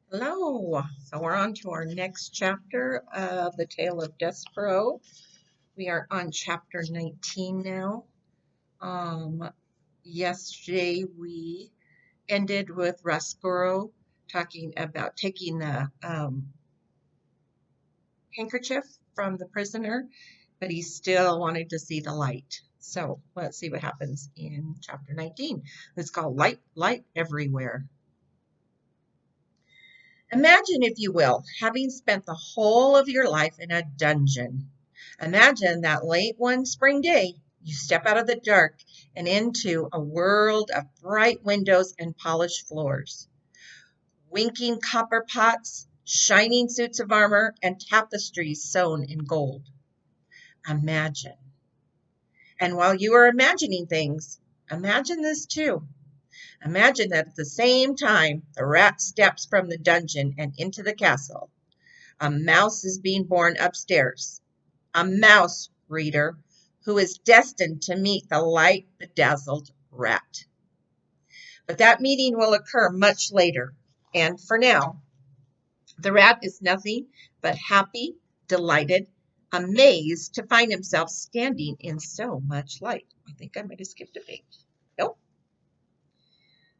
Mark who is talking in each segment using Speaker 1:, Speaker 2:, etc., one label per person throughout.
Speaker 1: Hello. So we're on to our next chapter of the Tale of Despero. We are on chapter 19 now. Yesterday we ended with Roscuro talking about taking the handkerchief from the prisoner, but he still wanted to see the light. So let's see what happens in chapter 19. It's called Light, Light Everywhere. Imagine, if you will, having spent the whole of your life in a dungeon. Imagine that late one spring day, you step out of the dark and into a world of bright windows and polished floors, winking copper pots, shining suits of armor, and tapestries sewn in gold. Imagine. And while you are imagining things, imagine this too. Imagine that at the same time the rat steps from the dungeon and into the castle. A mouse is being born upstairs. A mouse, reader, who is destined to meet the light bedazzled rat. But that meeting will occur much later. And for now, the rat is nothing but happy, delighted, amazed to find himself standing in so much light. I think I might have skipped a page. Nope.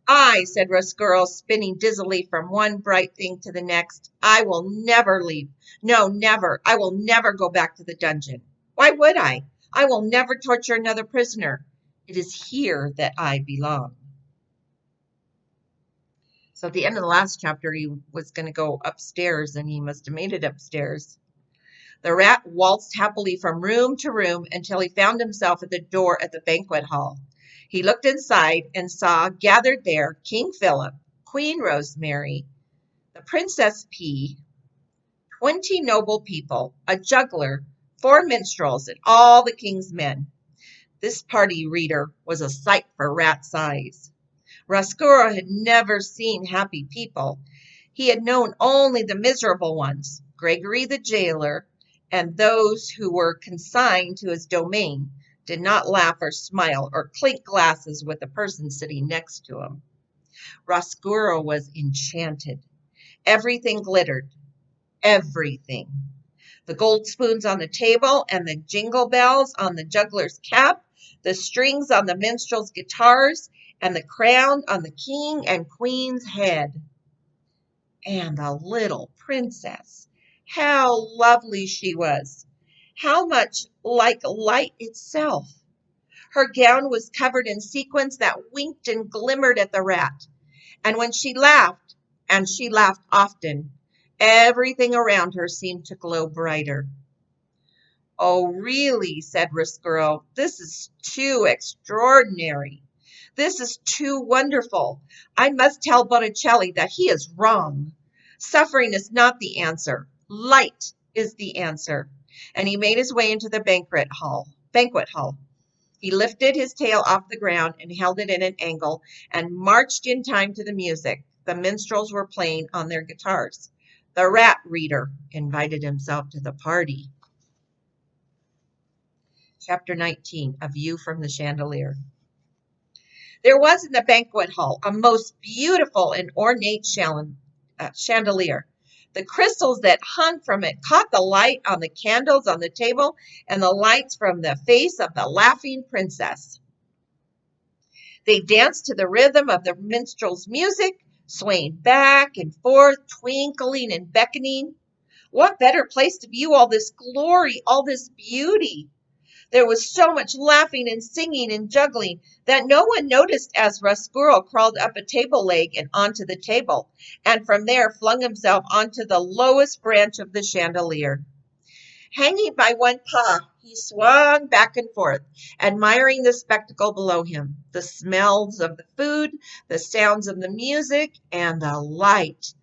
Speaker 1: I, said Roscuro, spinning dizzily from one bright thing to the next, I will never leave. No, never. I will never go back to the dungeon. Why would I? I will never torture another prisoner. It is here that I belong. So at the end of the last chapter, he was going to go upstairs, and he must have made it upstairs. The rat waltzed happily from room to room until he found himself at the door at the banquet hall. He looked inside and saw gathered there King Philip, Queen Rosemary, the Princess P, 20 noble people, a juggler, 4 minstrels, and all the king's men. This party, reader, was a sight for rat's eyes. Roscuro had never seen happy people. He had known only the miserable ones, Gregory the jailer, and those who were consigned to his domain did not laugh or smile or clink glasses with the person sitting next to him. Roscuro was enchanted. Everything glittered. Everything. The gold spoons on the table and the jingle bells on the juggler's cap, the strings on the minstrel's guitars, and the crown on the king and queen's head. And the little princess. How lovely she was. How much like light itself. Her gown was covered in sequins that winked and glimmered at the rat. And when she laughed, and she laughed often, everything around her seemed to glow brighter. Oh, really, said Roscuro, this is too extraordinary. This is too wonderful. I must tell Botticelli that he is wrong. Suffering is not the answer. Light is the answer. And he made his way into the banquet hall. He lifted his tail off the ground and held it at an angle and marched in time to the music. The minstrels were playing on their guitars. The rat reader invited himself to the party. Chapter 19, A View from the Chandelier. There was in the banquet hall a most beautiful and ornate chandelier. The crystals that hung from it caught the light on the candles on the table and the lights from the face of the laughing princess. They danced to the rhythm of the minstrel's music, swaying back and forth, twinkling and beckoning. What better place to view all this glory, all this beauty? There was so much laughing and singing and juggling that no one noticed as Roscuro crawled up a table leg and onto the table, and from there flung himself onto the lowest branch of the chandelier. Hanging by one paw, he swung back and forth, admiring the spectacle below him, the smells of the food, the sounds of the music, and the light,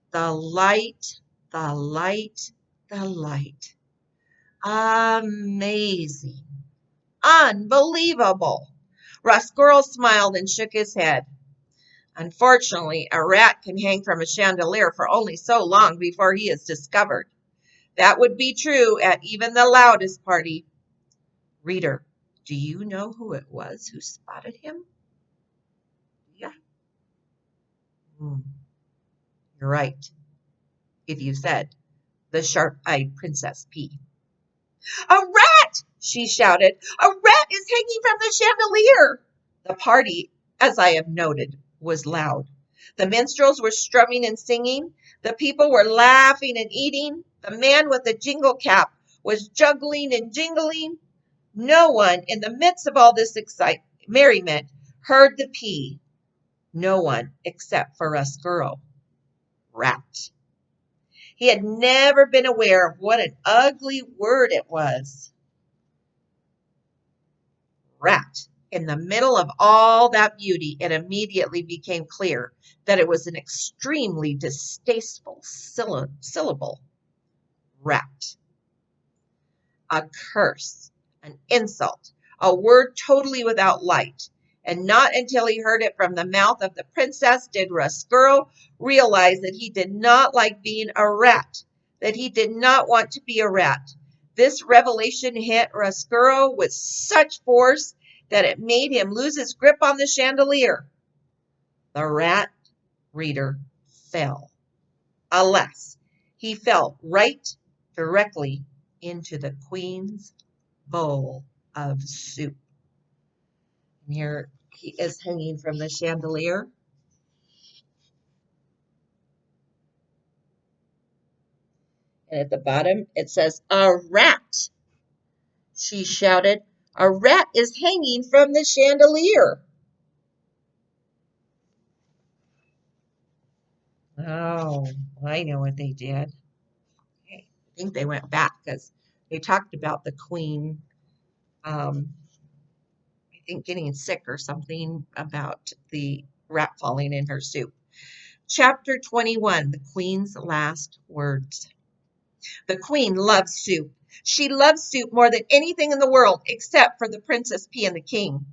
Speaker 1: the light, the light, the light. Amazing. Unbelievable. Roscuro smiled and shook his head. Unfortunately, a rat can hang from a chandelier for only so long before he is discovered. That would be true at even the loudest party. Reader, do you know who it was who spotted him? Yeah. You're right. Pityu said, the sharp-eyed Princess P. "A rat!" she shouted. "A rat is hanging from the chandelier!" The party, as I have noted, was loud. The minstrels were strumming and singing. The people were laughing and eating. The man with the jingle cap was juggling and jingling. No one, in the midst of all this merriment, heard the P. No one except for Roscuro. Rat. He had never been aware of what an ugly word it was. Rat. In the middle of all that beauty, it immediately became clear that it was an extremely distasteful syllable. Rat. A curse, an insult, a word totally without light. And not until he heard it from the mouth of the princess did Roscuro realize that he did not like being a rat, that he did not want to be a rat. This revelation hit Roscuro with such force that it made him lose his grip on the chandelier. The rat, reader, fell. Alas, he fell right directly into the queen's bowl of soup. And here he is hanging from the chandelier. And at the bottom it says, "A rat," she shouted. "A rat is hanging from the chandelier." Oh, I know what they did. I think they went back because they talked about the queen, I think, getting sick or something about the rat falling in her soup. Chapter 21, The Queen's Last Words. The queen loved soup. She loved soup more than anything in the world except for the Princess P and the king.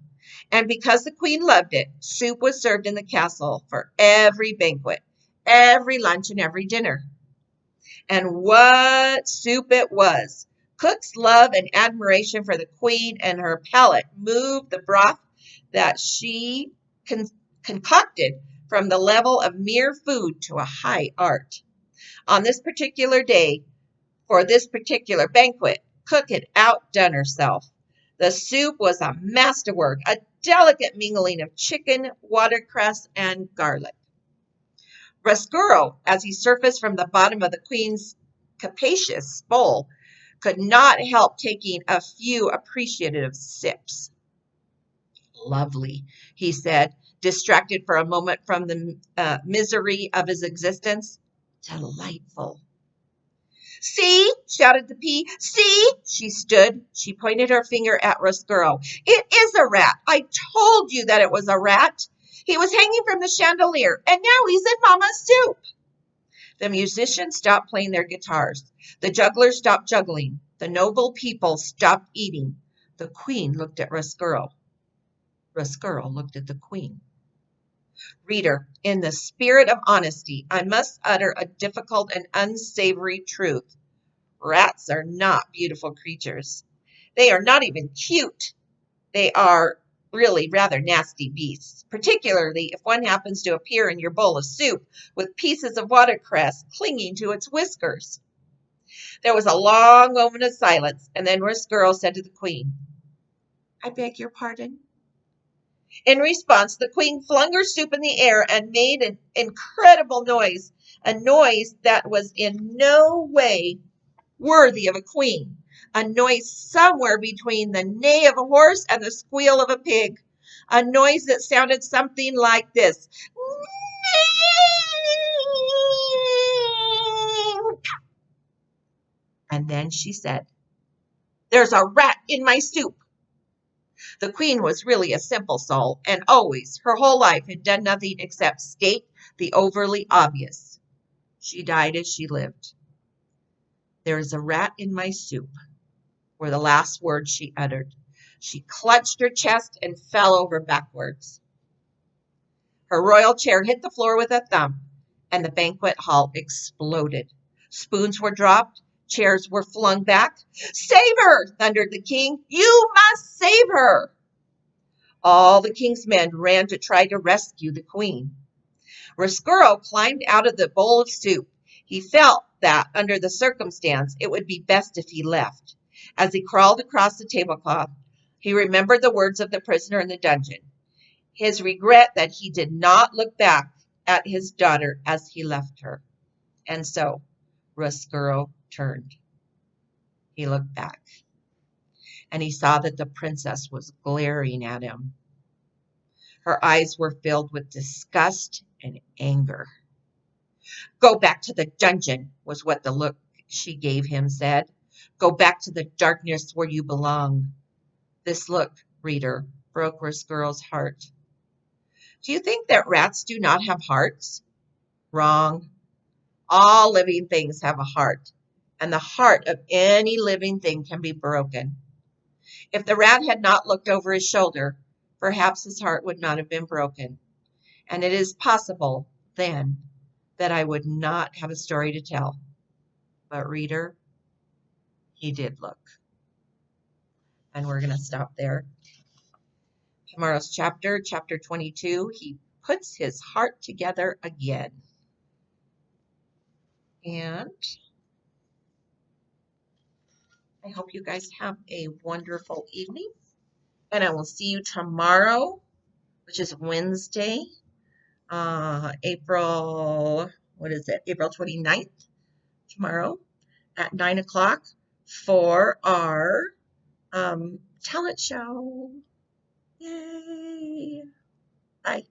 Speaker 1: And because the queen loved it, soup was served in the castle for every banquet, every lunch, and every dinner. And what soup it was! Cook's love and admiration for the queen and her palate moved the broth that she concocted from the level of mere food to a high art. On this particular day, for this particular banquet, Cook had outdone herself. The soup was a masterwork, a delicate mingling of chicken, watercress, and garlic. Roscuro, as he surfaced from the bottom of the queen's capacious bowl, could not help taking a few appreciative sips. "Lovely," he said, distracted for a moment from the misery of his existence. "Delightful." "See," shouted the P. "See!" She stood. She pointed her finger at Roscuro. "It is a rat. I told you that it was a rat. He was hanging from the chandelier, and now he's in Mama's soup." The musicians stopped playing their guitars. The jugglers stopped juggling. The noble people stopped eating. The queen looked at Roscuro. Roscuro looked at the queen. Reader, in the spirit of honesty, I must utter a difficult and unsavory truth. Rats are not beautiful creatures. They are not even cute. They are really rather nasty beasts, particularly if one happens to appear in your bowl of soup with pieces of watercress clinging to its whiskers. There was a long moment of silence, and then Roscuro said to the queen, "I beg your pardon?" In response, the queen flung her soup in the air and made an incredible noise, a noise that was in no way worthy of a queen, a noise somewhere between the neigh of a horse and the squeal of a pig, a noise that sounded something like this. And then she said, "There's a rat in my soup." The queen was really a simple soul, and always, her whole life, had done nothing except state the overly obvious. She died as she lived. "There is a rat in my soup," were the last words she uttered. She clutched her chest and fell over backwards. Her royal chair hit the floor with a thump, and the banquet hall exploded. Spoons were dropped. Chairs were flung back. "Save her!" thundered the king. "You must save her!" All the king's men ran to try to rescue the queen. Roscuro climbed out of the bowl of soup. He felt that, under the circumstance, it would be best if he left. As he crawled across the tablecloth, he remembered the words of the prisoner in the dungeon, his regret that he did not look back at his daughter as he left her. And so Roscuro turned. He looked back, and he saw that the princess was glaring at him. Her eyes were filled with disgust and anger. "Go back to the dungeon," was what the look she gave him said. "Go back to the darkness where you belong." This look, reader, broke Roscuro's heart. Do you think that rats do not have hearts? Wrong. All living things have a heart, and the heart of any living thing can be broken. If the rat had not looked over his shoulder, perhaps his heart would not have been broken, and it is possible, then, that I would not have a story to tell. But, reader, he did look. And we're going to stop there. Tomorrow's chapter, chapter 22, he puts his heart together again. And I hope you guys have a wonderful evening. And I will see you tomorrow, which is Wednesday, April 29th, tomorrow at 9 o'clock for our talent show. Yay! Bye.